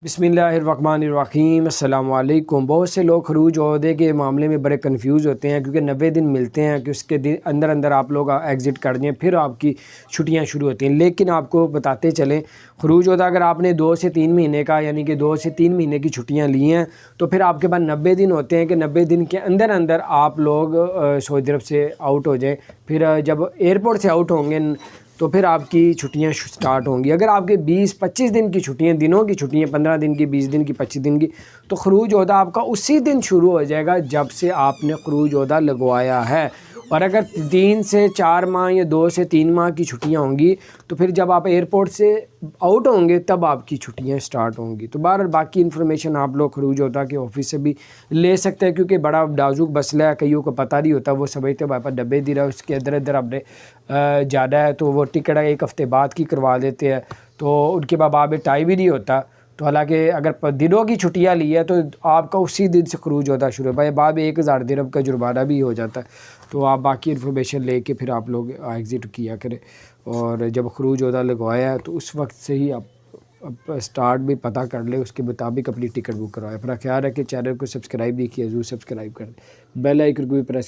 बिस्मिल्लाहिर्रहमानिर्रहीम अस्सलाम वालेकुम। बहुत से लोग खरूज ओहदे के मामले में बड़े कंफ्यूज होते हैं क्योंकि 90 दिन मिलते हैं कि उसके दिन अंदर अंदर आप लोग एग्ज़िट कर दें, फिर आपकी छुट्टियां शुरू होती हैं। लेकिन आपको बताते चलें, खरूज ओहदा अगर आपने 2 से 3 महीने का यानी कि 2 से 3 महीने की छुट्टियां ली हैं तो फिर आपके पास 90 दिन होते हैं कि 90 दिन के अंदर अंदर आप लोग सऊदी अरब से आउट हो जाएँ। फिर जब एयरपोर्ट से आउट होंगे तो फिर आपकी छुट्टियां स्टार्ट होंगी। अगर आपके 20-25 दिन की छुट्टियां, दिनों की छुट्टियां, 15 दिन की, 20 दिन की, 25 दिन की, तो खरूज ओहदा आपका उसी दिन शुरू हो जाएगा जब से आपने खरूज ओहदा लगवाया है। और अगर 3 से 4 माह या 2 से 3 माह की छुट्टियां होंगी तो फिर जब आप एयरपोर्ट से आउट होंगे तब आपकी छुट्टियां स्टार्ट होंगी। तो बहरहाल बाकी इन्फॉर्मेशन आप लोग खरूज ओहदा के ऑफिस से भी ले सकते हैं क्योंकि बड़ा नाजुक मसला है, कईयों को पता नहीं होता। वो समझते हैं पापा डब्बे दे रहा है, उसके अंदर अंदर हमने जाना है तो वो टिकट एक हफ़्ते बाद की करवा देते हैं, तो उनके बाद में टाइम ही नहीं होता। तो हालांकि अगर दिनों की छुट्टियां ली है तो आपका उसी दिन से खरूज होता शुरू है। भाई बाद में 1000 दिरहम का जुर्माना भी हो जाता है। तो आप बाकी इन्फॉर्मेशन लेके फिर आप लोग एग्ज़िट किया करें। और जब खरूज होता लगवाया है तो उस वक्त से ही आप स्टार्ट भी पता कर ले, उसके मुताबिक अपनी टिकट बुक करवाएं। अपना ख्याल रखें, चैनल को सब्सक्राइब नहीं किया ज़रूर सब्सक्राइब कर दें, बेल आइकन को भी प्रेस